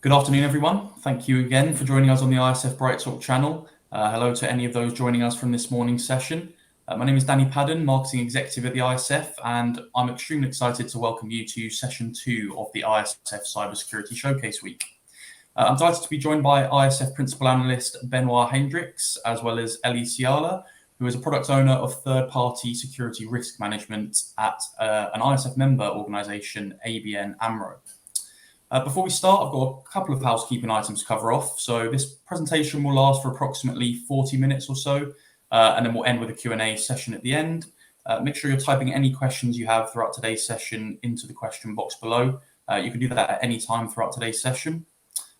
Good afternoon, everyone. Thank you again for joining us on the ISF Bright Talk channel. Hello to any of those joining us from this morning's session. My name is Danny Padden, Marketing Executive at the ISF, and I'm extremely excited to welcome you to Session 2 of the ISF Cybersecurity Showcase Week. I'm delighted to be joined by ISF Principal Analyst Benoit Heynderickx, as well as Elli Tsiala, who is a product owner of third-party security risk management at an ISF member organisation, ABN AMRO. Before we start, I've got a couple of housekeeping items to cover off. So this presentation will last for approximately 40 minutes or so, and then we'll end with a Q&A session at the end. Make sure you're typing any questions you have throughout today's session into the question box below. You can do that at any time throughout today's session.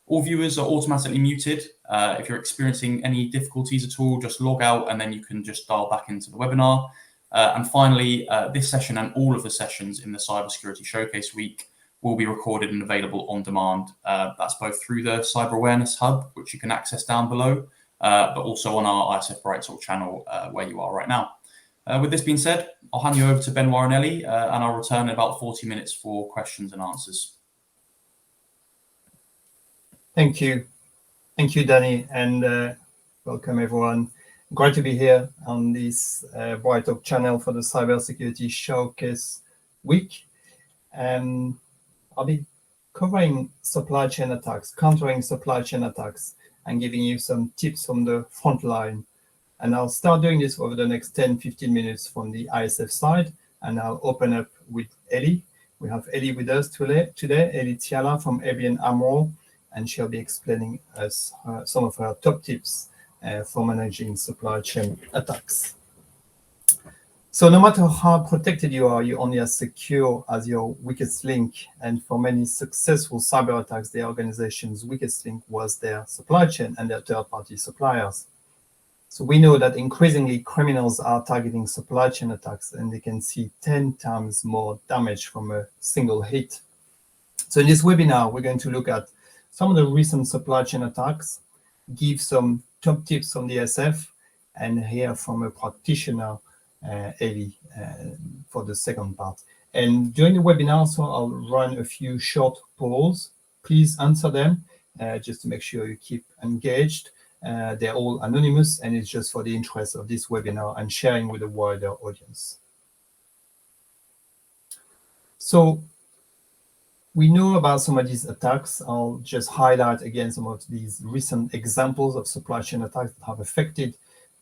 All viewers are automatically muted. If you're experiencing any difficulties at all, just log out and then you can just dial back into the webinar. And finally, this session and all of the sessions in the Cybersecurity Showcase Week will be recorded and available on demand. That's both through the Cyber Awareness Hub, which you can access down below, but also on our ISF Bright Talk channel where you are right now. With this being said, I'll hand you over to Benoit and Elli, and I'll return in about 40 minutes for questions and answers. Thank you. Thank you, Danny, and welcome everyone. Great to be here on this Bright Talk channel for the Cybersecurity Showcase Week. I'll be covering supply chain attacks, countering supply chain attacks, and giving you some tips from the front line. And I'll start doing this over the next 10-15 minutes from the ISF side, and I'll open up with Elli. We have Elli with us today, Elli Tsiala from ABN AMRO, and she'll be explaining us some of her top tips for managing supply chain attacks. So no matter how protected you are, you're only as secure as your weakest link. And for many successful cyber attacks, the organization's weakest link was their supply chain and their third-party suppliers. So we know that increasingly criminals are targeting supply chain attacks, and they can see 10 times more damage from a single hit. So in this webinar, we're going to look at some of the recent supply chain attacks, give some top tips from the SF, and hear from a practitioner, Elli, for the second part. And during the webinar, so I'll run a few short polls. Please answer them just to make sure you keep engaged. They're all anonymous, and it's just for the interest of this webinar and sharing with a wider audience. So we know about some of these attacks. I'll just highlight again some of these recent examples of supply chain attacks that have affected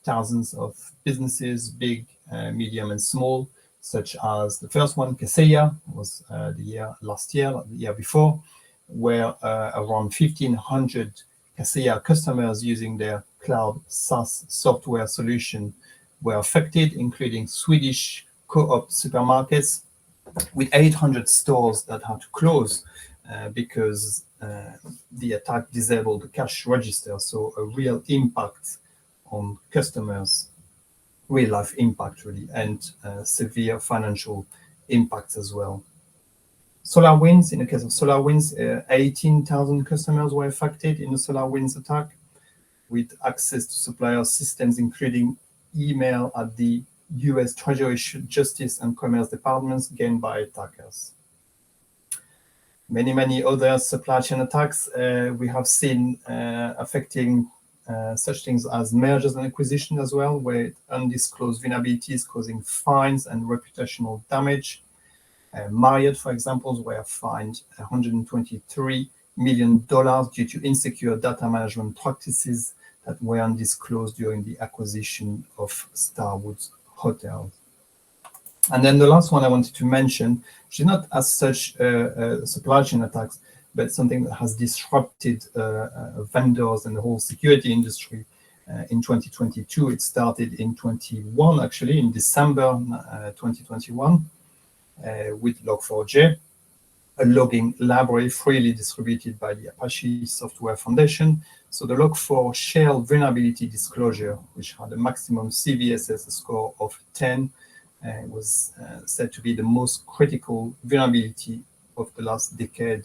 thousands of businesses, big, medium, and small, such as the first one, Kaseya, was the year before, where around 1,500 Kaseya customers using their cloud SaaS software solution were affected, including Swedish co-op supermarkets with 800 stores that had to close because the attack disabled the cash register. So a real impact on customers, real life impact really, and severe financial impacts as well. SolarWinds, in the case of SolarWinds, 18,000 customers were affected in the SolarWinds attack with access to supplier systems, including email at the US Treasury, Justice and Commerce departments gained by attackers. Many other supply chain attacks we have seen affecting such things as mergers and acquisitions as well, where undisclosed vulnerabilities causing fines and reputational damage. Marriott, for example, were fined $123 million due to insecure data management practices that were undisclosed during the acquisition of Starwood's Hotel. And then the last one I wanted to mention, which is not as such supply chain attacks, but something that has disrupted vendors and the whole security industry in 2022. It started in 21, actually, in December 2021, with Log4j, a logging library freely distributed by the Apache Software Foundation. So the Log4 shell vulnerability disclosure, which had a maximum CVSS score of 10, was said to be the most critical vulnerability of the last decade.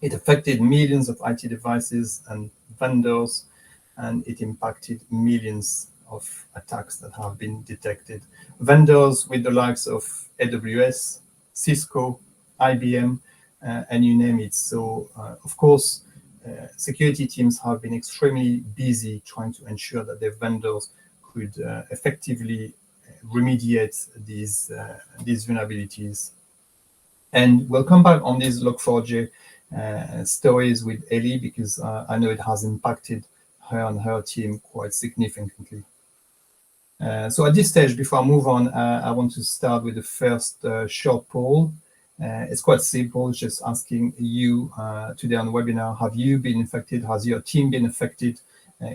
It affected millions of IT devices and vendors, and it impacted millions of attacks that have been detected. Vendors with the likes of AWS, Cisco, IBM, and you name it. So, of course, security teams have been extremely busy trying to ensure that their vendors could effectively remediate these vulnerabilities. And we'll come back on these Log4j stories with Elli, because I know it has impacted her and her team quite significantly. So at this stage, before I move on, I want to start with the first short poll. It's quite simple, just asking you today on the webinar, have you been affected? Has your team been affected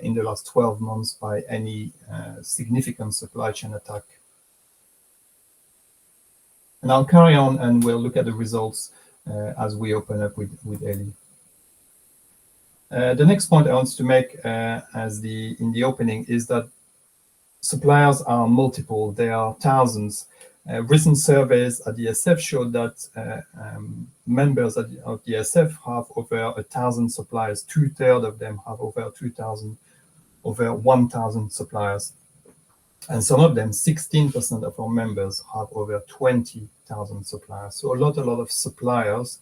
in the last 12 months by any significant supply chain attack? And I'll carry on and we'll look at the results as we open up with Elli. The next point I want to make in the opening is that suppliers are multiple. There are thousands. Recent surveys at the SF showed that members of the SF have over 1,000 suppliers. 2/3 of them have over 1,000 suppliers. And some of them, 16% of our members, have over 20,000 suppliers. So a lot of suppliers.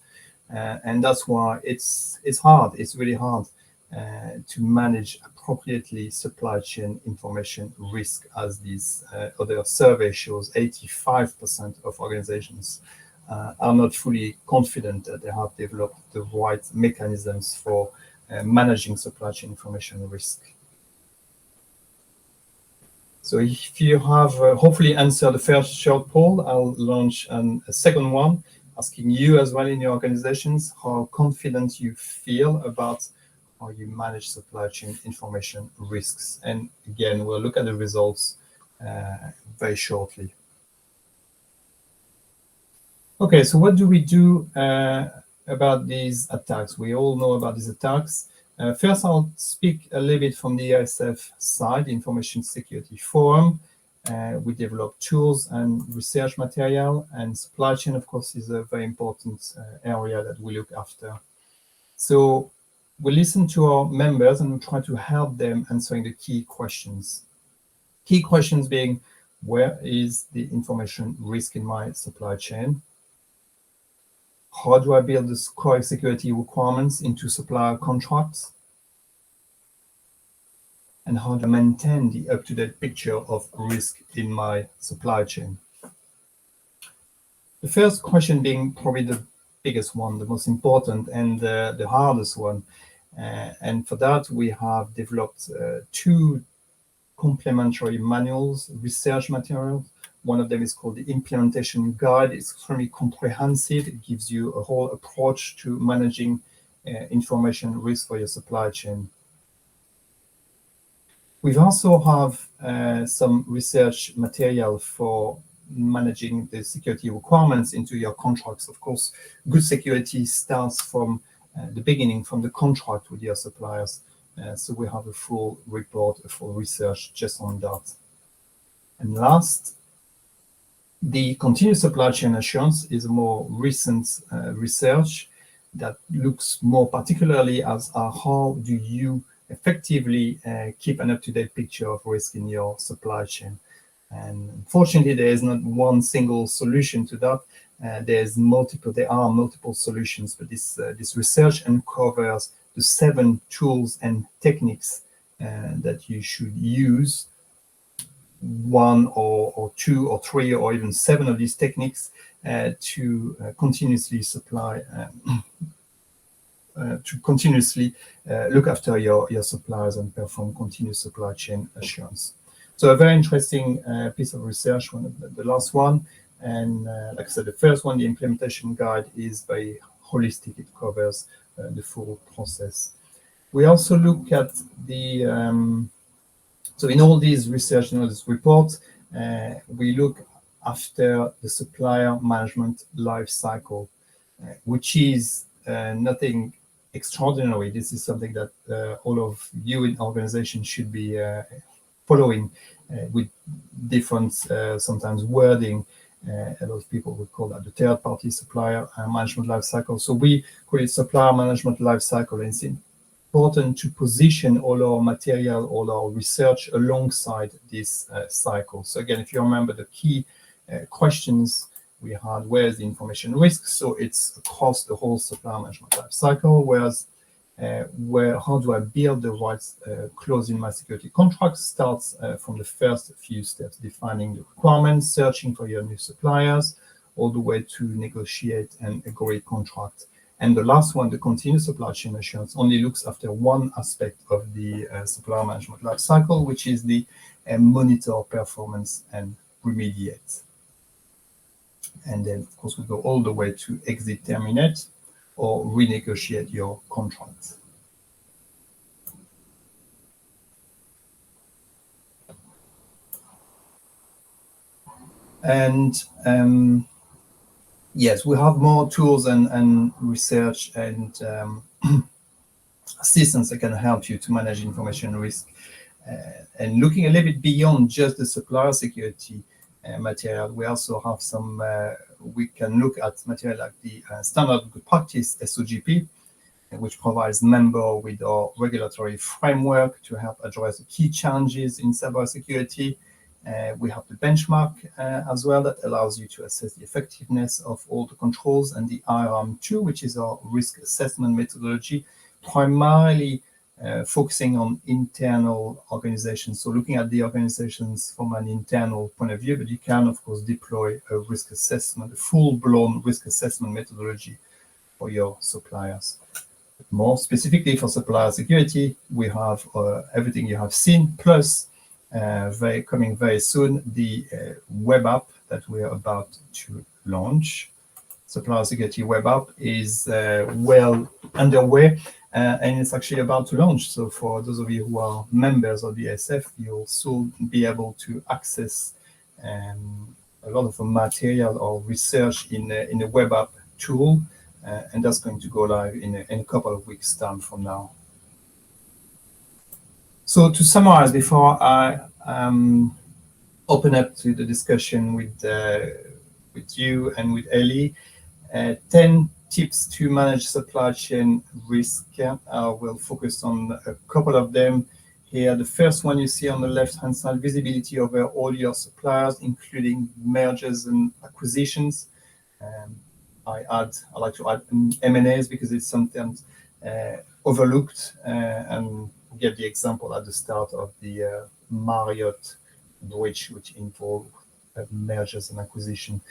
And that's why it's hard. It's really hard to manage appropriately supply chain information risk, as this other survey shows. 85% of organizations are not fully confident that they have developed the right mechanisms for managing supply chain information risk. So if you have hopefully answered the first short poll, I'll launch a second one, asking you as well in your organizations how confident you feel about how you manage supply chain information risks. And again, we'll look at the results very shortly. Okay, so what do we do about these attacks? We all know about these attacks. First, I'll speak a little bit from the ISF side, the Information Security Forum. We develop tools and research material, and supply chain, of course, is a very important area that we look after. So we listen to our members and we try to help them answering the key questions. Key questions being, where is the information risk in my supply chain? How do I build the core security requirements into supplier contracts? And how do I maintain the up-to-date picture of risk in my supply chain? The first question being probably the biggest one, the most important, and the hardest one. And for that, we have developed two complementary manuals, research materials. One of them is called the Implementation Guide. It's extremely comprehensive. It gives you a whole approach to managing information risk for your supply chain. We also have some research material for managing the security requirements into your contracts. Of course, good security starts from the beginning, from the contract with your suppliers. So we have a full report, a full research just on that. And last, the continuous supply chain assurance is a more recent research that looks more particularly as how do you effectively keep an up-to-date picture of risk in your supply chain. And unfortunately, there is not one single solution to that. There are multiple solutions, but this research uncovers the 7 tools and techniques that you should use. 1 or 2 or 3 or even 7 of these techniques to continuously look after your suppliers and perform continuous supply chain assurance. So a very interesting piece of research, the last one. And like I said, the first one, the Implementation Guide, is very holistic. It covers the full process. We also look at so in all these research, in all these reports, we look after the supplier management life cycle, which is nothing extraordinary. This is something that all of you in organizations should be following with different, sometimes wording. A lot of people would call that the third-party supplier management life cycle. So we call it supplier management life cycle. And it's important to position all our material, all our research alongside this cycle. So again, if you remember the key questions we had where is the information risk, so it's across the whole supplier management life cycle, whereas how do I build the right clause in my security contract starts from the first few steps, defining the requirements, searching for your new suppliers, all the way to negotiate and agree contract. And the last one, the continuous supply chain assurance, only looks after one aspect of the supplier management life cycle, which is the monitor performance and remediate. And then, of course, we go all the way to exit, terminate, or renegotiate your contract. And yes, we have more tools and research and assistance that can help you to manage information risk. And looking a little bit beyond just the supplier security material, we also have some, we can look at material like the standard good practice SOGP, which provides members with our regulatory framework to help address the key challenges in cybersecurity. We have the benchmark as well that allows you to assess the effectiveness of all the controls, and the IRAM2, which is our risk assessment methodology, primarily focusing on internal organizations. So looking at the organizations from an internal point of view, but you can, of course, deploy a risk assessment, a full-blown risk assessment methodology for your suppliers. More specifically for supplier security, we have everything you have seen, plus coming very soon, the web app that we are about to launch. Supplier security web app is well underway, and it's actually about to launch. So for those of you who are members of the ISF, you'll soon be able to access a lot of the material or research in a web app tool, and that's going to go live in a couple of weeks' time from now. So to summarize, before I open up to the discussion with you and with Elli, 10 tips to manage supply chain risk. I will focus on a couple of them here. The first one you see on the left-hand side, visibility over all your suppliers, including mergers and acquisitions. I like to add M&As because it's sometimes overlooked, and get the example at the start of the Marriott breach, which involved mergers and acquisition.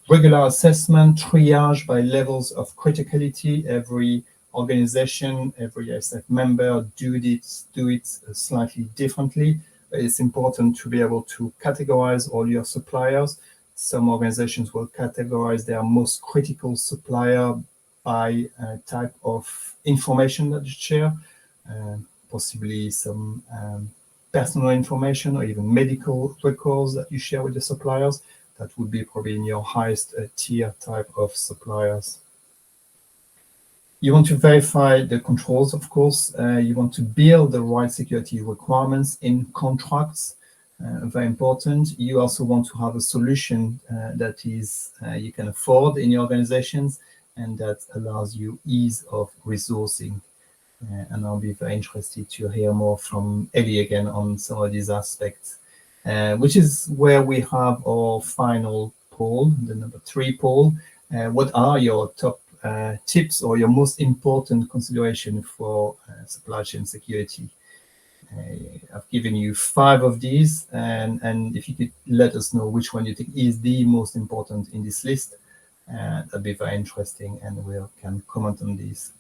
Regular assessment, triage by levels of criticality. Every organization, every ISF member do it slightly differently. It's important to be able to categorize all your suppliers. Some organizations will categorize their most critical supplier by type of information that you share, possibly some personal information or even medical records that you share with the suppliers. That would be probably in your highest tier type of suppliers. You want to verify the controls, of course. You want to build the right security requirements in contracts. Very important. You also want to have a solution that is you can afford in your organizations, and that allows you ease of resourcing. And I'll be very interested to hear more from Elli again on some of these aspects, which is where we have our final poll, the number 3 poll. What are your top tips or your most important consideration for supply chain security? I've given you 5 of these, and if you could let us know which one you think is the most important in this list, that'd be very interesting, and we can comment on these.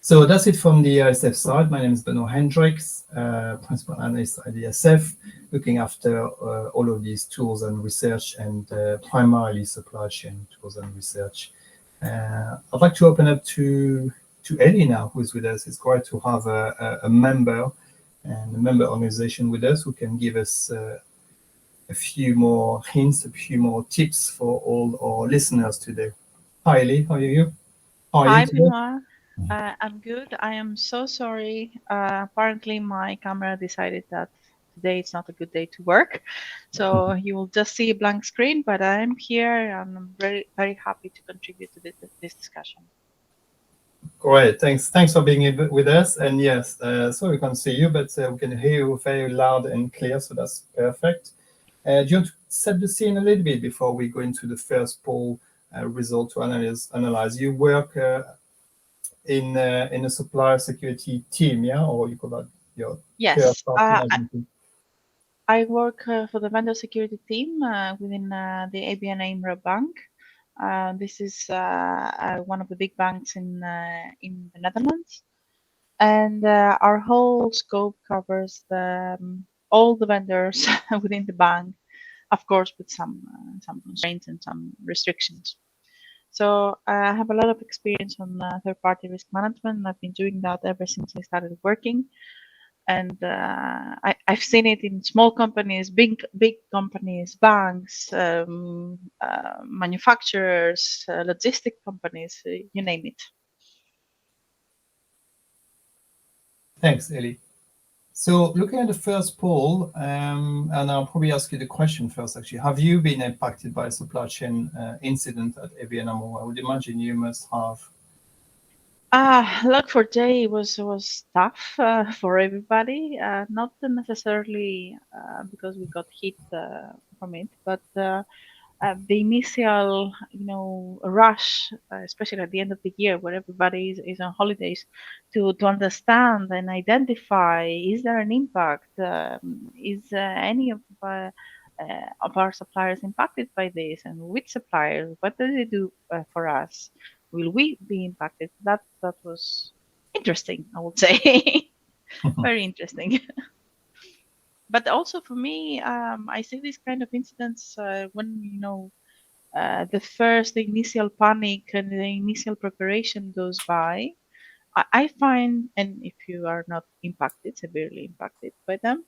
So that's it from the ISF side. My name is Benoit Heynderickx, Principal Analyst at the ISF, looking after all of these tools and research, and primarily supply chain tools and research. I'd like to open up to Elli now, who is with us. It's great to have a member and a member organization with us who can give us a few more hints, a few more tips for all our listeners today. Hi, Elli. How are you? Hi, Benoit. I'm good. I am so sorry. Apparently, my camera decided that today it's not a good day to work. So you will just see a blank screen, but I'm here and I'm very, very happy to contribute to this discussion. Great. Thanks for being with us. And yes, so we can't see you, but we can hear you very loud and clear. So that's perfect. Do you want to set the scene a little bit before we go into the first poll result to analyze? You work in a supplier security team, yeah, or you call that your Yes, third-party management team? I work for the vendor security team within the ABN AMRO bank. This is one of the big banks in the Netherlands, and our whole scope covers all the vendors within the bank, of course, with some constraints and some restrictions. So I have a lot of experience on third-party risk management, and I've been doing that ever since I started working. And I've seen it in small companies, big companies, banks, manufacturers, logistic companies, you name it. Thanks, Elli. So looking at the first poll, and I'll probably ask you the question first, actually. Have you been impacted by a supply chain incident at ABN AMRO? I would imagine you must have. Log4j was tough for everybody, not necessarily because we got hit from it, but the initial, rush, especially at the end of the year where everybody is on holidays, to understand and identify, is there an impact? Is any of our suppliers impacted by this? And which suppliers? What do they do for us? Will we be impacted? That was interesting, I would say. Very interesting. But also for me, I see these kind of incidents when the initial panic and the initial preparation goes by. I find, and if you are not impacted, severely impacted by them,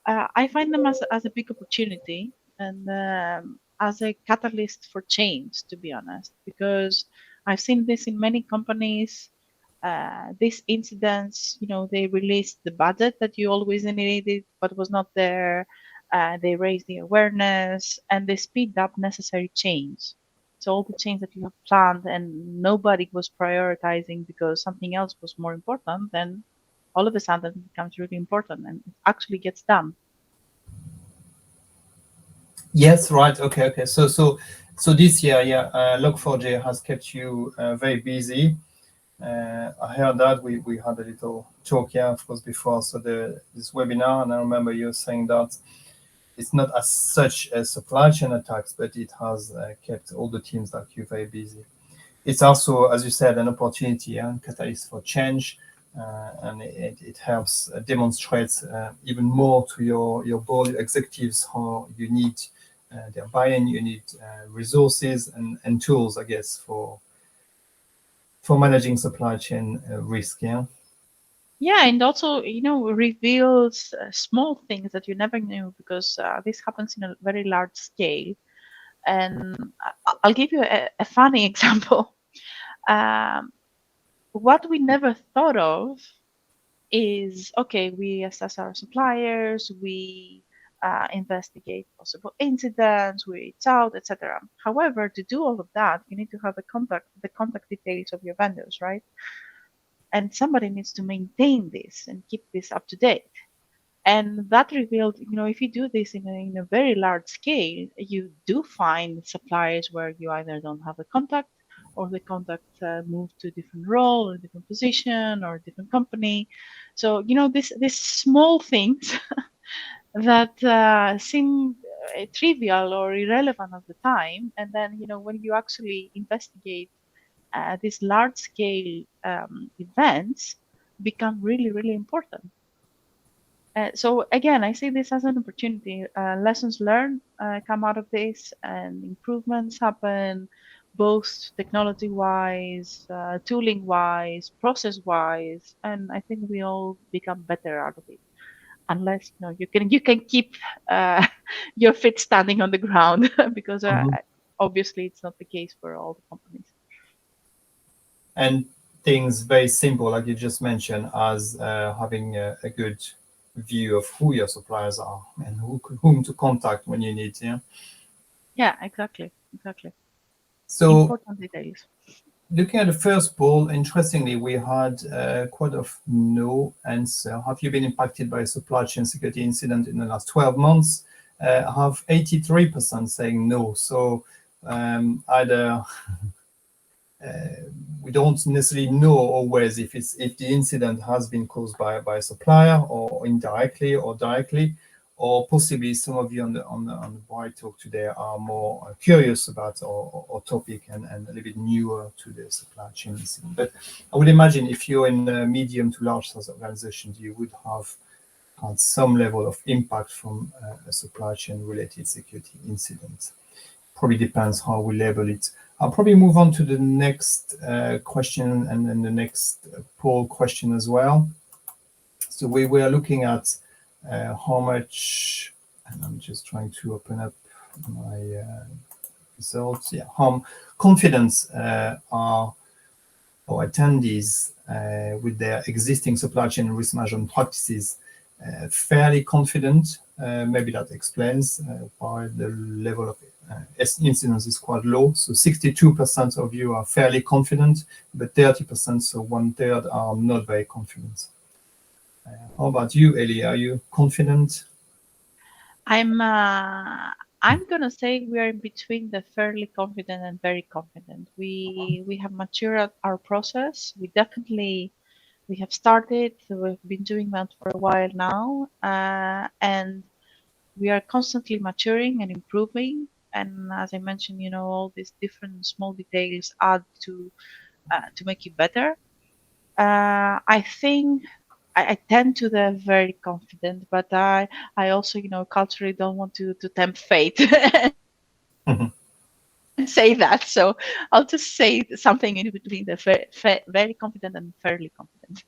I find them as a big opportunity and as a catalyst for change, to be honest, because I've seen this in many companies. These incidents, they released the budget that you always needed, but was not there. They raised the awareness and they speed up necessary change. So all the change that you have planned and nobody was prioritizing because something else was more important, then all of a sudden it becomes really important and it actually gets done. Yes, right. Okay. So this year, yeah, Log4j has kept you very busy. I heard that we had a little talk, yeah, of course, before this webinar, and I remember you saying that it's not as such as supply chain attacks, but it has kept all the teams like you very busy. It's also, as you said, an opportunity and catalyst for change, and it helps demonstrate even more to your board executives how you need their buy-in, you need resources and tools, I guess, for managing supply chain risk, yeah? Yeah, and also, reveals small things that you never knew because this happens in a very large scale. And I'll give you a funny example. What we never thought of is, okay, we assess our suppliers, we investigate possible incidents, we reach out, etc. However, to do all of that, you need to have the contact details of your vendors, right? And somebody needs to maintain this and keep this up to date. And that revealed, if you do this in a very large scale, you do find suppliers where you either don't have a contact or the contact moved to a different role or a different position or a different company. So, these small things that seem trivial or irrelevant at the time. And then, when you actually investigate these large scale events become really, really important. So again, I see this as an opportunity. Lessons learned come out of this, and improvements happen, both technology-wise, tooling-wise, process-wise, and I think we all become better out of it. Unless you can keep your feet standing on the ground, because obviously it's not the case for all the companies. And things very simple, like you just mentioned, as having a good view of who your suppliers are and whom to contact when you need to. Yeah, exactly. So important details. Looking at the first poll, interestingly, we had quite a no answer. Have you been impacted by a supply chain security incident in the last 12 months? have 83% saying no. So either we don't necessarily know always if the incident has been caused by a supplier, or indirectly or directly, or possibly some of you on the Bright Talk today are more curious about our topic and a little bit newer to the supply chain incident. But I would imagine if you're in a medium to large size organizations, you would have had some level of impact from a supply chain related security incident. Probably depends how we label it. I'll probably move on to the next question and then the next poll question as well. So we were looking at how much, and I'm just trying to open up my results. Yeah, how confident are our attendees with their existing supply chain risk management practices. Fairly confident. Maybe that explains why the level of incidence is quite low. So 62% of you are fairly confident, but 30%, so 1/3, are not very confident. How about you, Elli? Are you confident? I'm gonna say we are in between the fairly confident and very confident. We have matured our process. We have started. We've been doing that for a while now, and we are constantly maturing and improving. And as I mentioned, all these different small details add to make it better. I think I tend to the very confident, but I also, culturally don't want to tempt fate and say that. So I'll just say something in between the very confident and fairly confident.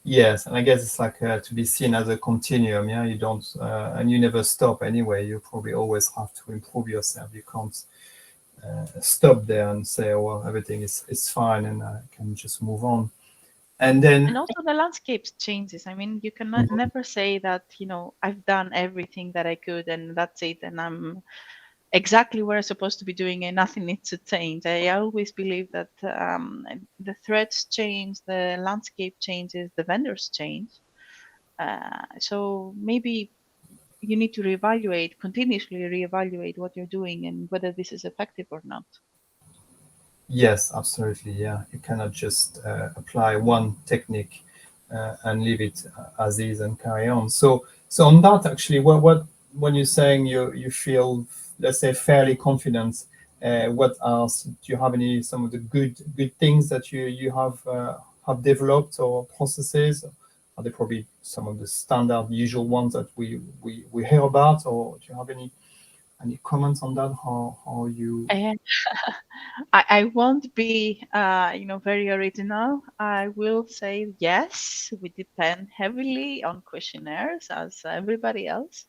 Yes, and I guess it's like to be seen as a continuum. Yeah, you don't, and you never stop anyway. You probably always have to improve yourself. You can't stop there and say, "Oh, well, everything is fine and I can just move on." And also the landscape changes. I mean, you cannot never say that, I've done everything that I could and that's it, and I'm exactly where I'm supposed to be doing and nothing needs to change. I always believe that the threats change, the landscape changes, the vendors change. So maybe you need to continuously reevaluate what you're doing and whether this is effective or not. Yes, absolutely. Yeah, you cannot just apply one technique and leave it as is and carry on. So on that, actually, what when you're saying you feel, let's say, fairly confident, what else do you have? Some of the good things that you have developed, or processes? Are they probably some of the standard usual ones that we hear about, or do you have any comments on that? How you? I won't be, very original. I will say yes. We depend heavily on questionnaires, as everybody else.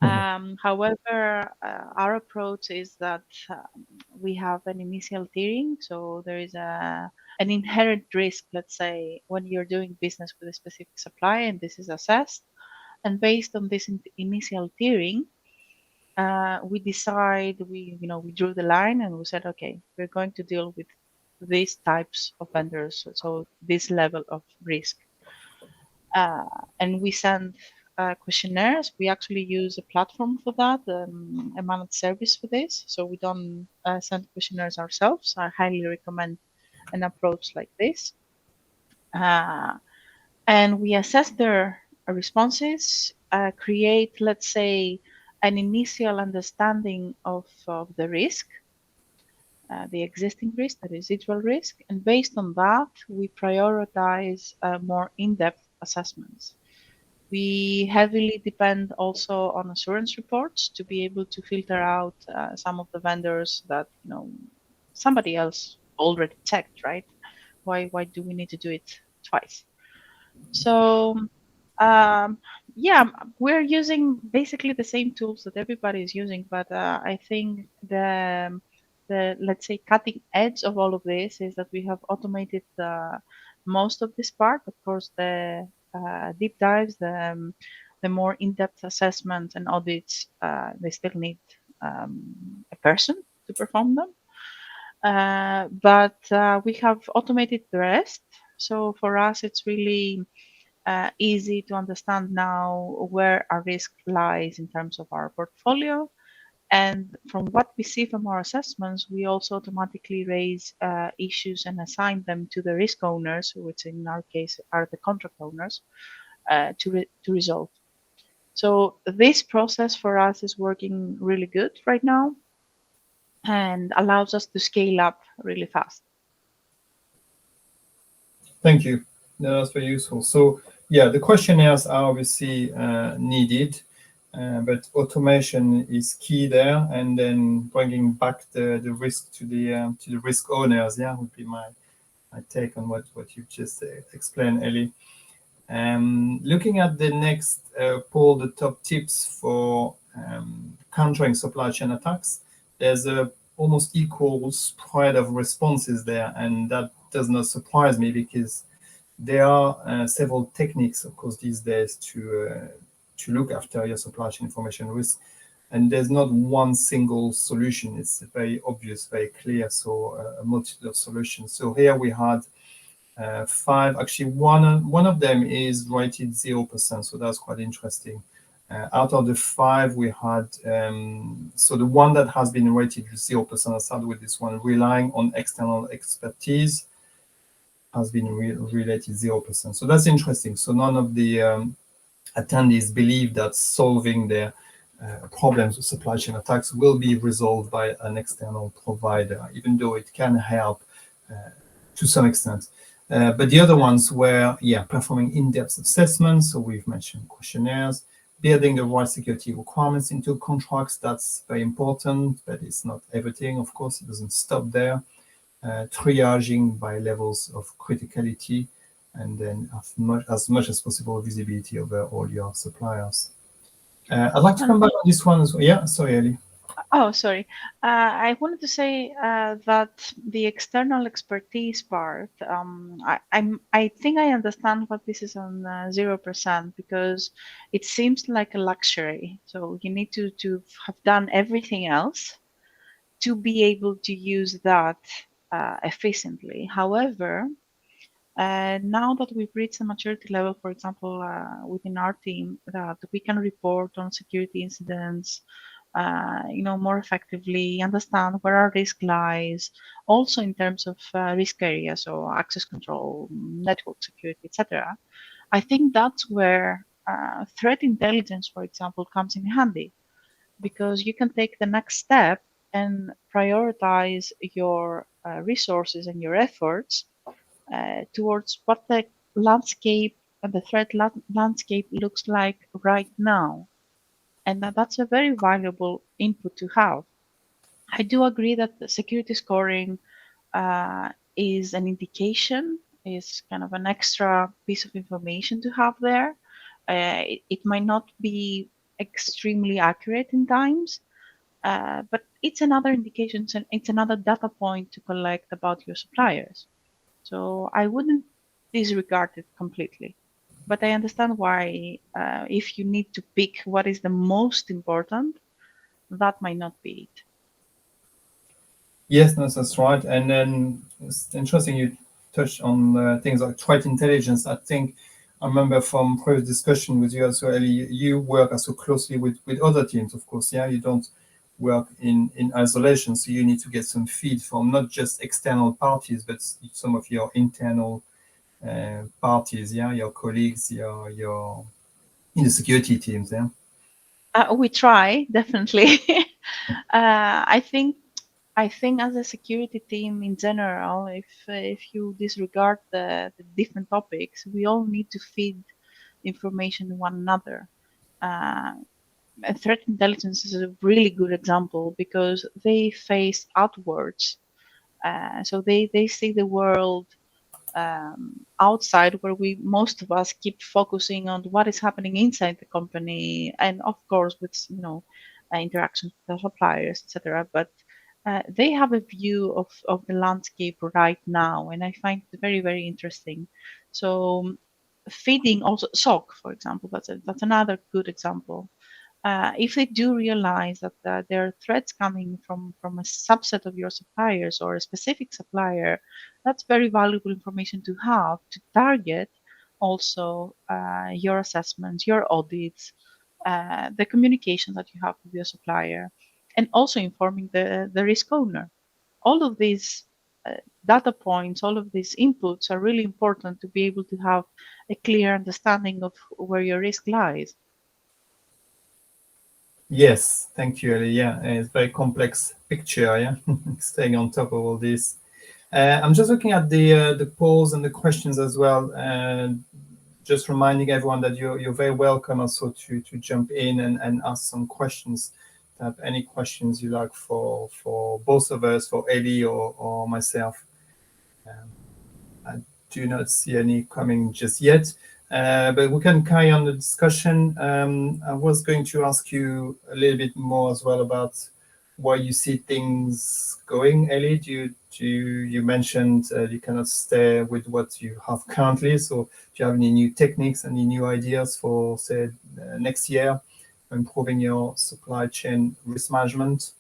However, our approach is that we have an initial tiering, so there is an inherent risk, let's say, when you're doing business with a specific supplier, and this is assessed. And based on this initial tiering, we decide, we drew the line and we said, okay, we're going to deal with these types of vendors, so this level of risk. And we send questionnaires. We actually use a platform for that, a managed service for this. So we don't send questionnaires ourselves. I highly recommend an approach like this. And we assess their responses, create, let's say, an initial understanding of the risk, the existing risk, the residual risk, and based on that, we prioritize more in-depth assessments. We heavily depend also on assurance reports to be able to filter out some of the vendors that somebody else already checked, right? Why do we need to do it twice? So yeah, we're using basically the same tools that everybody is using, but I think the let's say cutting edge of all of this is that we have automated most of this part. Of course, the deep dives, the more in-depth assessments and audits, they still need a person to perform them. But we have automated the rest. So for us, it's really easy to understand now where our risk lies in terms of our portfolio. And from what we see from our assessments, we also automatically raise issues and assign them to the risk owners, which in our case are the contract owners, to resolve. So this process for us is working really good right now and allows us to scale up really fast. Thank you. No, that's very useful. So yeah, the questionnaires are obviously needed, but automation is key there, and then bringing back the risk to the risk owners. Yeah, would be my take on what you just explained, Elli. Looking at the next poll, the top tips for countering supply chain attacks, there's a almost equal spread of responses there, and that does not surprise me because there are several techniques, of course, these days to look after your supply chain information risk, and there's not one single solution. It's very obvious, very clear. So a multitude of solutions. So here we had 5. Actually, one of them is rated 0%, so that's quite interesting. Out of the 5 we had, so the one that has been rated 0%, I'll start with this one, relying on external expertise, has been related 0%. So that's interesting. So none of the attendees believe that solving their problems with supply chain attacks will be resolved by an external provider, even though it can help to some extent. But the other ones were, performing in-depth assessments. So we've mentioned questionnaires, building the right security requirements into contracts. That's very important, but it's not everything. Of course, it doesn't stop there. Triaging by levels of criticality, and then as much as possible visibility over all your suppliers. I'd like to come back on this one as well. Yeah, sorry, Elli. Oh, sorry. I wanted to say that the external expertise part, I think I understand what this is on 0%, because it seems like a luxury. So you need to have done everything else to be able to use that efficiently. However, now that we've reached a maturity level, for example, within our team, that we can report on security incidents, more effectively, understand where our risk lies, also in terms of risk areas, so access control, network security, etc. I think that's where threat intelligence, for example, comes in handy, because you can take the next step and prioritize your resources and your efforts towards what the landscape and the threat landscape looks like right now. And that's a very valuable input to have. I do agree that the security scoring is an indication, is kind of an extra piece of information to have there. It might not be extremely accurate in times, but it's another indication, it's another data point to collect about your suppliers. So I wouldn't disregard it completely. But I understand why, if you need to pick what is the most important, that might not be it. Yes, no, that's right. And then it's interesting you touched on things like threat intelligence. I think I remember from previous discussion with you as well, Elli, you work so closely with other teams, of course. Yeah, you don't work in isolation, so you need to get some feed from not just external parties, but some of your internal parties. Yeah, your colleagues, your in the security teams. Yeah. We try, definitely. I think as a security team in general, if you disregard the different topics, we all need to feed information to one another. Threat intelligence is a really good example because they face outwards. So they see the world outside, where most of us keep focusing on what is happening inside the company, and of course with interactions with the suppliers, etc. But they have a view of the landscape right now, and I find it very, very interesting. So feeding also SOC, for example, that's another good example. If they do realize that there are threats coming from a subset of your suppliers or a specific supplier, that's very valuable information to have to target also your assessments, your audits, the communication that you have with your supplier, and also informing the risk owner. All of these data points, all of these inputs are really important to be able to have a clear understanding of where your risk lies. Yes, thank you, Elli. Yeah, it's a very complex picture, yeah, staying on top of all this. I'm just looking at the polls and the questions as well, and just reminding everyone that you're very welcome also to jump in and ask some questions. Have any questions you like for both of us, for Elli or myself. I do not see any coming just yet, but we can carry on the discussion. I was going to ask you a little bit more as well about where you see things going, Elli. You mentioned you cannot stay with what you have currently. So do you have any new techniques, any new ideas for, say, next year, improving your supply chain risk management?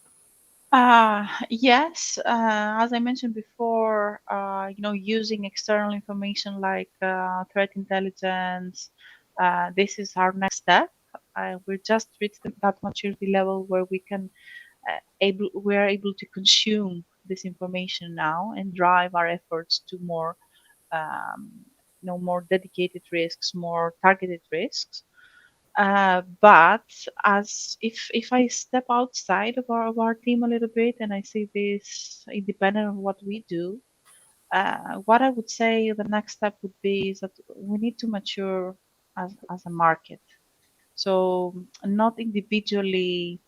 Yes, as I mentioned before, using external information like threat intelligence, this is our next step. We're just reached that maturity level where we're able to consume this information now and drive our efforts to um, more dedicated risks, more targeted risks. But as if I step outside of our team a little bit and I see this independent of what we do, what I would say the next step would be is that we need to mature as a market. So not individually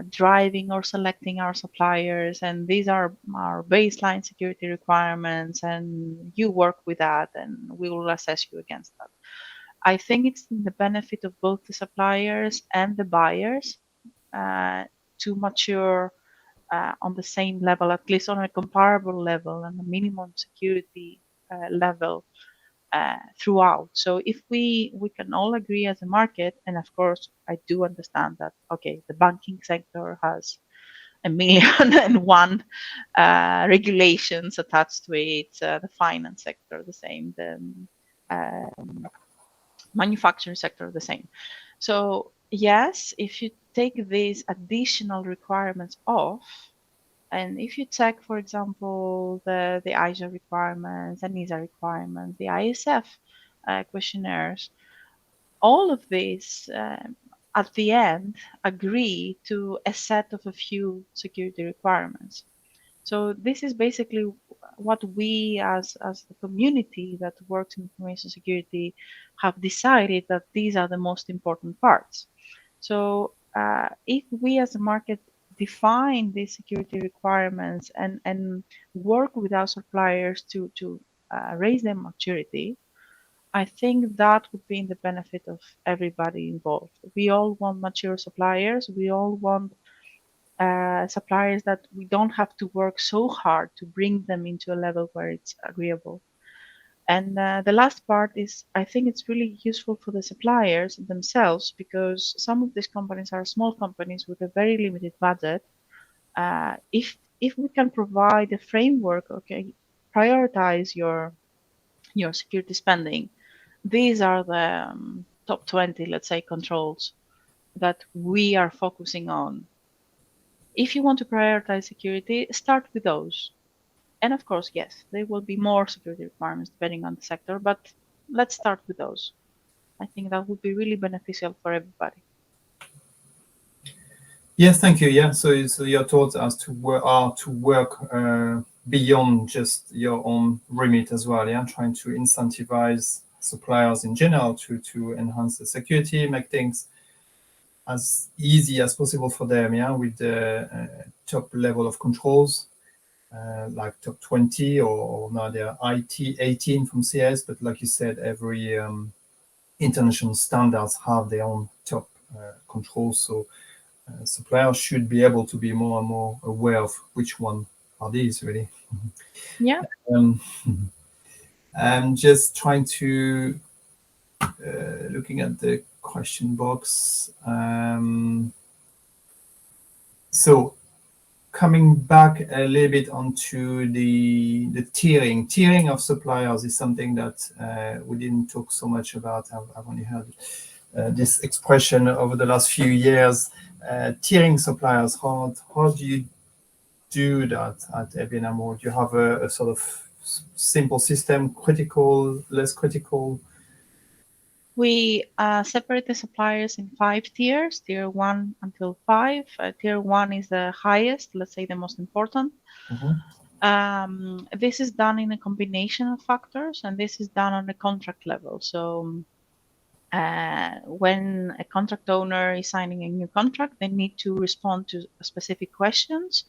driving or selecting our suppliers, and these are our baseline security requirements, and you work with that, and we will assess you against that. I think it's in the benefit of both the suppliers and the buyers to mature on the same level, at least on a comparable level and a minimum security level throughout. So if we can all agree as a market, and of course I do understand that, okay, the banking sector has a million and one regulations attached to it, the finance sector the same, the manufacturing sector the same. So yes, if you take these additional requirements off, and if you check, for example, the ISO requirements, the NISA requirements, the ISF questionnaires, all of these at the end agree to a set of a few security requirements. So this is basically what we as the community that works in information security have decided that these are the most important parts. So if we as a market define these security requirements and work with our suppliers to raise their maturity, I think that would be in the benefit of everybody involved. We all want mature suppliers. We all want suppliers that we don't have to work so hard to bring them into a level where it's agreeable. And the last part is, I think it's really useful for the suppliers themselves, because some of these companies are small companies with a very limited budget. If we can provide a framework, okay, prioritize your security spending. These are the top 20, let's say, controls that we are focusing on. If you want to prioritize security, start with those. And of course, yes, there will be more security requirements depending on the sector, but let's start with those. I think that would be really beneficial for everybody. Yes, thank you. Yeah, so your thoughts as to work beyond just your own remit as well. Yeah, trying to incentivize suppliers in general to enhance the security, make things as easy as possible for them. Yeah, with the top level of controls, like top 20 or now they're IT 18 from CS. But like you said, every international standards have their own top controls. So suppliers should be able to be more and more aware of which one are these really. Yeah. I'm just trying to looking at the question box. So coming back a little bit onto the tiering of suppliers is something that we didn't talk so much about. I've only heard this expression over the last few years. Tiering suppliers, how do you do that at ABN AMRO? Do you have a sort of simple system, critical, less critical? We separate the suppliers in 5 tiers, tier 1 until 5. Tier 1 is the highest, let's say the most important. This is done in a combination of factors, and this is done on a contract level. So when a contract owner is signing a new contract, they need to respond to specific questions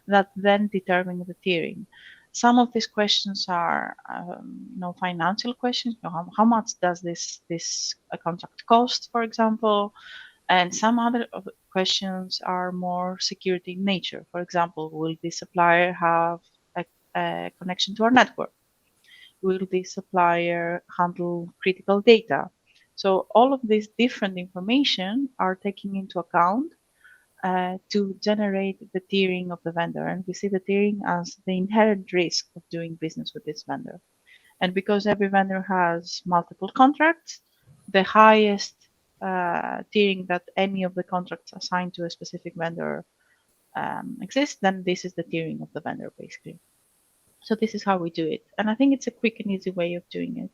that then determine the tiering. Some of these questions are, financial questions. How much does this contract cost, for example? And some other questions are more security in nature. For example, will this supplier have a connection to our network? Will this supplier handle critical data? So all of this different information are taken into account to generate the tiering of the vendor. And we see the tiering as the inherent risk of doing business with this vendor. And because every vendor has multiple contracts, the highest tiering that any of the contracts assigned to a specific vendor exists, then this is the tiering of the vendor, basically. So this is how we do it. And I think it's a quick and easy way of doing it.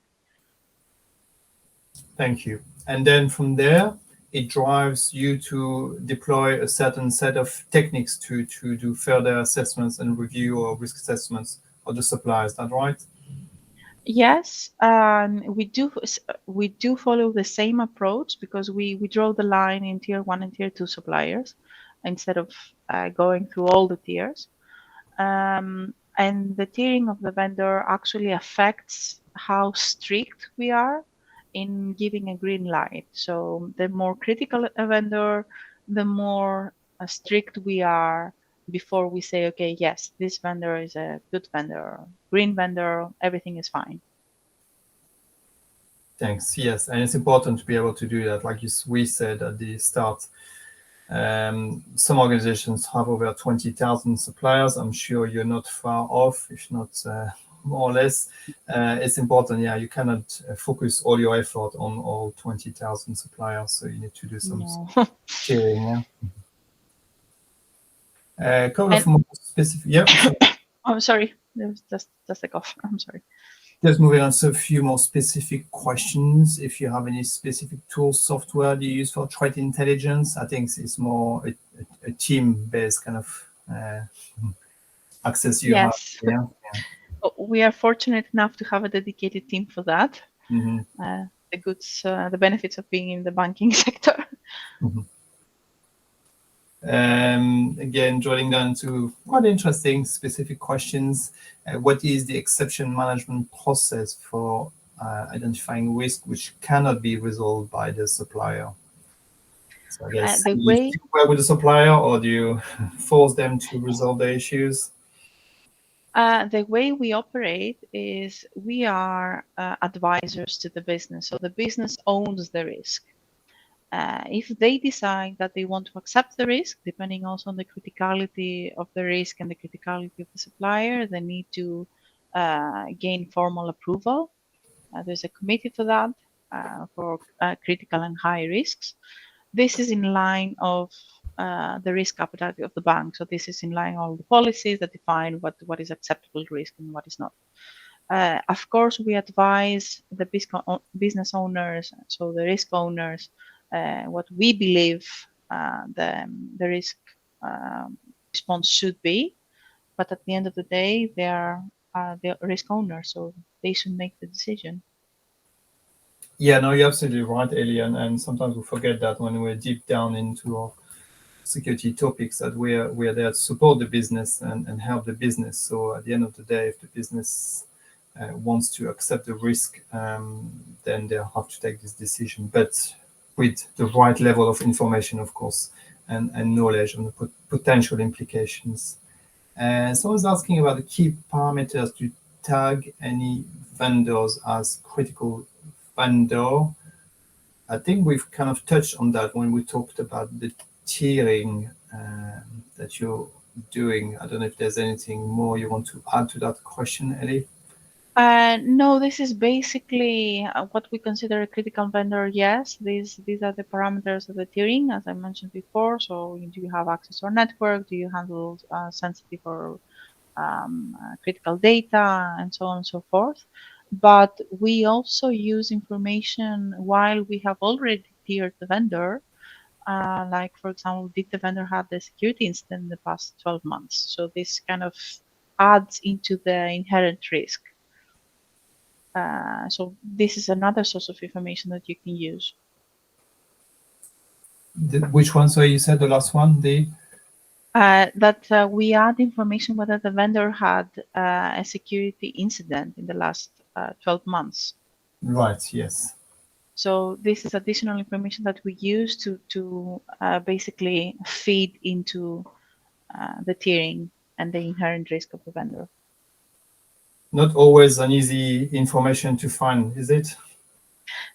Thank you. And then from there, it drives you to deploy a certain set of techniques to do further assessments and review or risk assessments of the suppliers. Is that right? Yes, we do follow the same approach because we draw the line in tier 1 and tier 2 suppliers instead of going through all the tiers. And the tiering of the vendor actually affects how strict we are in giving a green light. So the more critical a vendor, the more strict we are before we say, okay, yes, this vendor is a good vendor, green vendor, everything is fine. Thanks. Yes, and it's important to be able to do that. Like we said at the start, some organizations have over 20,000 suppliers. I'm sure you're not far off, if not more or less. It's important. Yeah, you cannot focus all your effort on all 20,000 suppliers. So you need to do some tiering. Yeah. A couple of more specific. Yeah. Oh, sorry. There was just a cough. I'm sorry. Just moving on to a few more specific questions. If you have any specific tools, software do you use for threat intelligence? I think it's more a team-based kind of access you have. Yeah. We are fortunate enough to have a dedicated team for that. The benefits of being in the banking sector. Again, drilling down to quite interesting specific questions. What is the exception management process for identifying risk which cannot be resolved by the supplier? So I guess do you work with the supplier, or do you force them to resolve the issues? The way we operate is we are advisors to the business. So the business owns the risk. If they decide that they want to accept the risk, depending also on the criticality of the risk and the criticality of the supplier, they need to gain formal approval. There's a committee for that, for critical and high risks. This is in line of the risk appetite of the bank. So this is in line with all the policies that define what is acceptable risk and what is not. Of course, we advise the business owners, so the risk owners, what we believe the risk response should be, but at the end of the day, they are the risk owners, so they should make the decision. Yeah, no, you're absolutely right, Elli, and sometimes we forget that when we're deep down into our security topics, that we're there to support the business and help the business. So at the end of the day, if the business wants to accept the risk, then they'll have to take this decision. But with the right level of information, of course, and knowledge on the potential implications. So I was asking about the key parameters to tag any vendors as critical vendor. I think we've kind of touched on that when we talked about the tiering that you doing. I don't know if there's anything more you want to add to that question, Elli. No, this is basically what we consider a critical vendor. Yes, these are the parameters of the tiering, as I mentioned before. So, do you have access to our network? Do you handle sensitive or critical data, and so on and so forth? But we also use information while we have already tiered the vendor. Like, for example, did the vendor have the security incident in the past 12 months? So this kind of adds into the inherent risk. So this is another source of information that you can use. Which one? So you said the last one, that we add information whether the vendor had a security incident in the last 12 months. Right, yes. So this is additional information that we use to basically feed into the tiering and the inherent risk of the vendor. Not always an easy information to find, is it?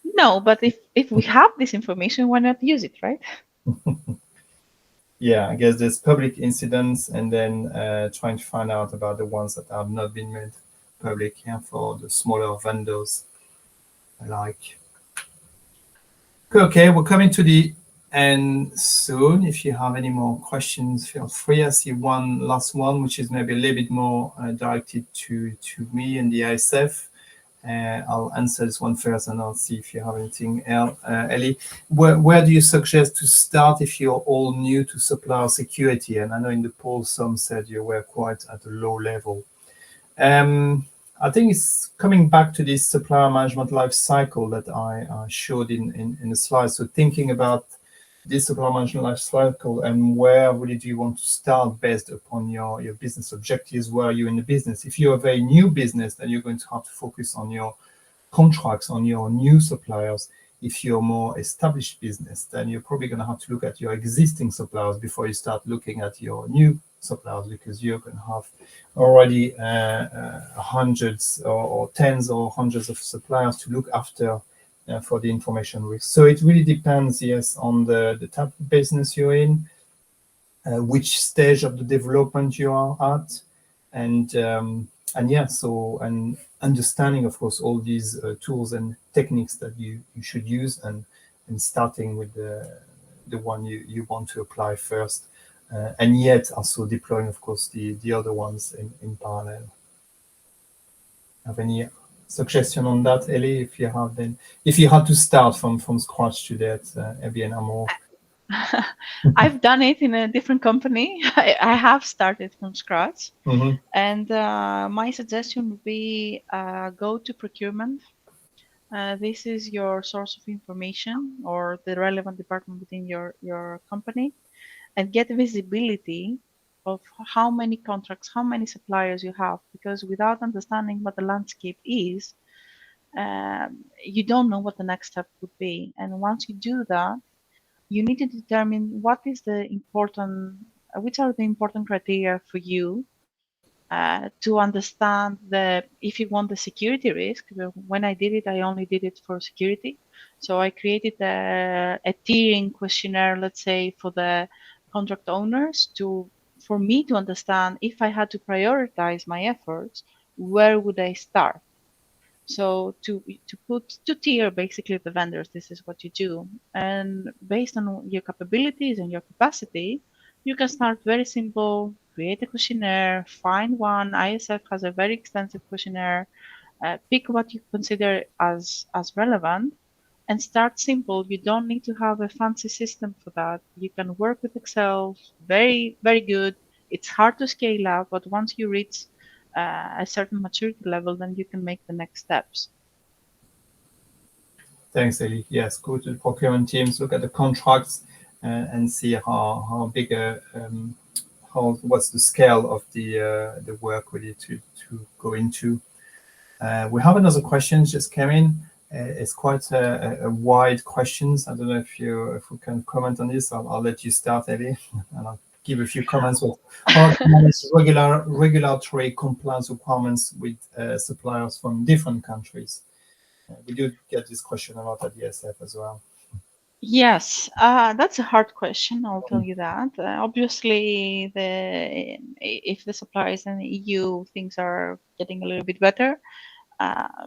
No, but if we have this information, why not use it, right? Yeah, I guess there's public incidents and then trying to find out about the ones that have not been made public, for the smaller vendors alike. Okay, we're coming to the end soon. If you have any more questions, feel free. I see one last one, which is maybe a little bit more directed to me and the ISF. I'll answer this one first, and I'll see if you have anything else. Elli, where do you suggest to start if you're all new to supplier security? And I know in the poll some said you were quite at a low level. I think it's coming back to this supplier management life cycle that I showed in the slide. So thinking about this supplier management life cycle and where really do you want to start based upon your business objectives, where are you in the business? If you're a very new business, then you're going to have to focus on your contracts, on your new suppliers. If you're a more established business, then you're probably going to have to look at your existing suppliers before you start looking at your new suppliers, because you're going to have already hundreds or tens or hundreds of suppliers to look after for the information risk. So it really depends, yes, on the type of business you're in, which stage of the development you are at, and yeah, so and understanding, of course, all these tools and techniques that you should use, and starting with the one you want to apply first, and yet also deploying, of course, the other ones in parallel. Have any suggestion on that, Elli? If you had to start from scratch today at ABN AMRO. I've done it in a different company. I have started from scratch. Mm-hmm. And my suggestion would be go to procurement. This is your source of information or the relevant department within your company, and get visibility of how many contracts, how many suppliers you have, because without understanding what the landscape is, you don't know what the next step would be. And once you do that, you need to determine what is the important, which are the important criteria for you to understand if you want the security risk. When I did it, I only did it for security. So I created a tiering questionnaire, let's say, for the contract owners for me to understand if I had to prioritize my efforts, where would I start? So to tier basically the vendors, this is what you do. And based on your capabilities and your capacity, you can start very simple, create a questionnaire, find one. ISF has a very extensive questionnaire, pick what you consider as relevant, and start simple. You don't need to have a fancy system for that. You can work with Excel, very, very good. It's hard to scale up, but once you reach a certain maturity level, then you can make the next steps. Thanks, Elli. Yes, go to the procurement teams, look at the contracts, and see how big what's the scale of the work we need to go into. We have another question just came in. It's quite a wide questions. I don't know if we can comment on this. I'll let you start, Elli, and I'll give a few comments. How to manage regulatory compliance requirements with suppliers from different countries. We do get this question a lot at the SF as well. Yes, that's a hard question. I'll tell you that. Obviously, if the suppliers in the EU things are getting a little bit better,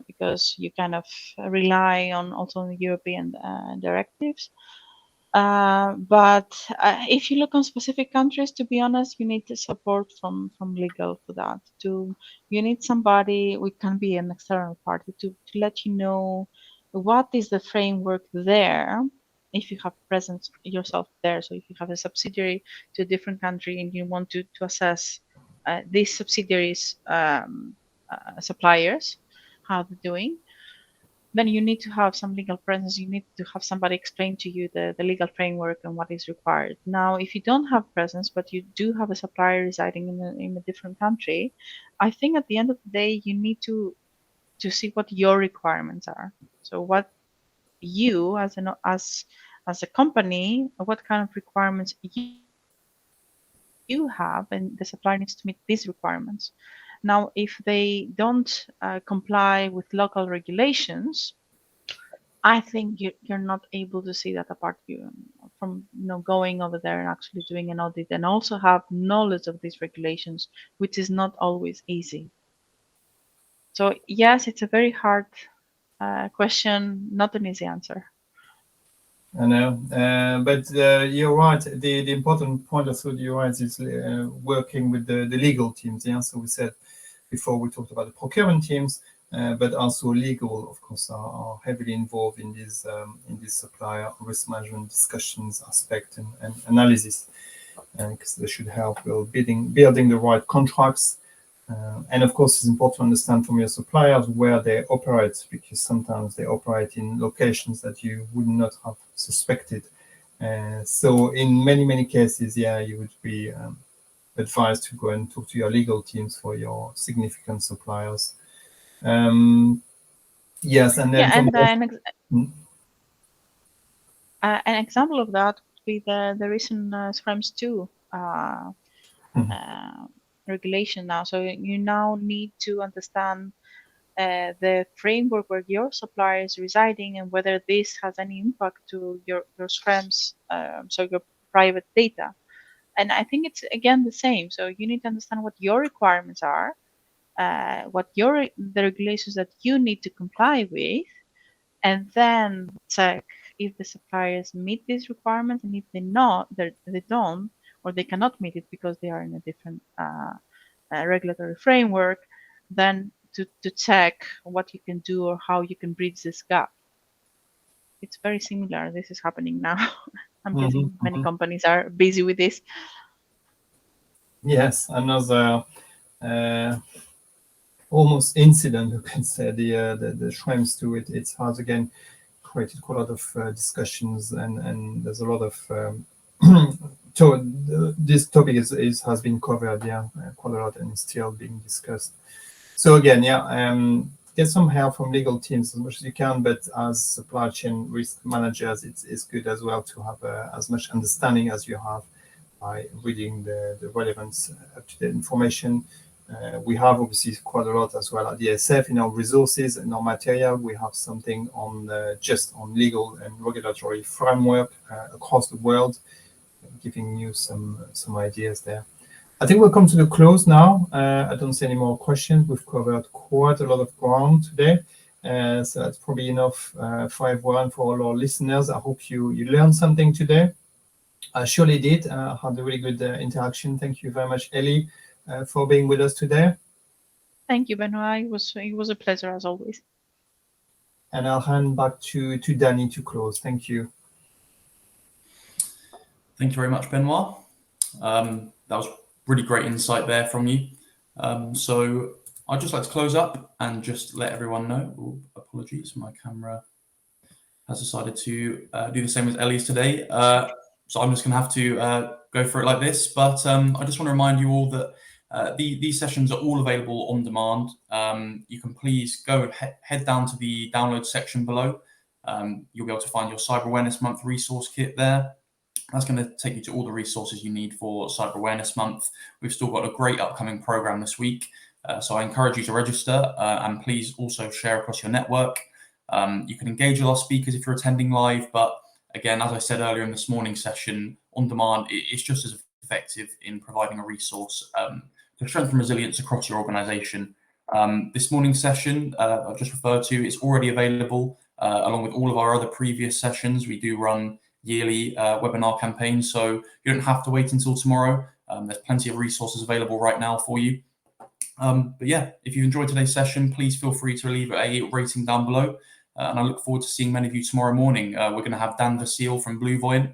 because you kind of rely on also on the European directives. But if you look on specific countries, to be honest, you need the support from legal for that. You need somebody, we can be an external party to let you know what is the framework there. If you have presence yourself there, so if you have a subsidiary to a different country and you want to assess these subsidiaries suppliers, how they're doing, then you need to have some legal presence. You need to have somebody explain to you the legal framework and what is required. Now, if you don't have presence, but you do have a supplier residing in a different country, I think at the end of the day, you need to see what your requirements are. So what you as a company, what kind of requirements you have, and the supplier needs to meet these requirements. Now, if they don't comply with local regulations, I think you're not able to see that apart from going over there and actually doing an audit and also have knowledge of these regulations, which is not always easy. So yes, it's a very hard question, not an easy answer. I know, but you're right. The important point also you raised is working with the legal teams. Yeah, so we said before we talked about the procurement teams, but also legal, of course, are heavily involved in this supplier risk management discussions aspect and analysis, because they should help building the right contracts. And of course, it's important to understand from your suppliers where they operate, because sometimes they operate in locations that you would not have suspected. So in many cases, yeah, you would be advised to go and talk to your legal teams for your significant suppliers. Yes, and then an example of that would be the recent Schrems 2 regulation now. So you now need to understand the framework where your supplier is residing and whether this has any impact to your Schrems, so your private data. And I think it's again the same. So you need to understand what your requirements are, what the regulations that you need to comply with, and then check if the suppliers meet these requirements, and if they don't, or they cannot meet it because they are in a different regulatory framework, then to check what you can do or how you can bridge this gap. It's very similar. This is happening now. I'm guessing many companies are busy with this. Yes, another almost incident, you can say, the Schrems to it. It has again created quite a lot of discussions, and there's a lot of so this topic has been covered, yeah, quite a lot, and is still being discussed. So again, yeah, get some help from legal teams as much as you can, but as supply chain risk managers, it's good as well to have as much understanding as you have by reading the relevant up-to-date information. We have obviously quite a lot as well at the SF in our resources and our material. We have something on just on legal and regulatory framework across the world, giving you some ideas there. I think we'll come to the close now. I don't see any more questions. We've covered quite a lot of ground today. So that's probably enough for everyone, for all our listeners. I hope you learned something today. I surely did. Had a really good interaction. Thank you very much, Elli, for being with us today. Thank you, Benoit. It was a pleasure as always. And I'll hand back to Danny to close. Thank you. Thank you very much, Benoit. That was really great insight there from you. So I'd just like to close up and just let everyone know. Ooh, apologies, my camera has decided to do the same as Elli's today. So I'm just going to have to go for it like this. But I just want to remind you all that these sessions are all available on demand. You can please go head down to the download section below. You'll be able to find your Cyber Awareness Month resource kit there. That's going to take you to all the resources you need for Cyber Awareness Month. We've still got a great upcoming program this week. So I encourage you to register and please also share across your network. You can engage with our speakers if you're attending live, but again, as I said earlier in this morning's session, on demand is just as effective in providing a resource to strengthen resilience across your organization. This morning's session I've just referred to is already available along with all of our other previous sessions. We do run yearly webinar campaigns, so you don't have to wait until tomorrow. There's plenty of resources available right now for you. But yeah, if you enjoyed today's session, please feel free to leave a rating down below. And I look forward to seeing many of you tomorrow morning. We're going to have Dan Vasile from Bluevoyant.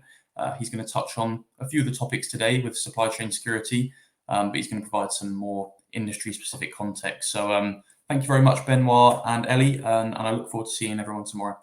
He's going to touch on a few of the topics today with supply chain security, but he's going to provide some more industry-specific context. So thank you very much, Benoit and Ellie, and I look forward to seeing everyone tomorrow.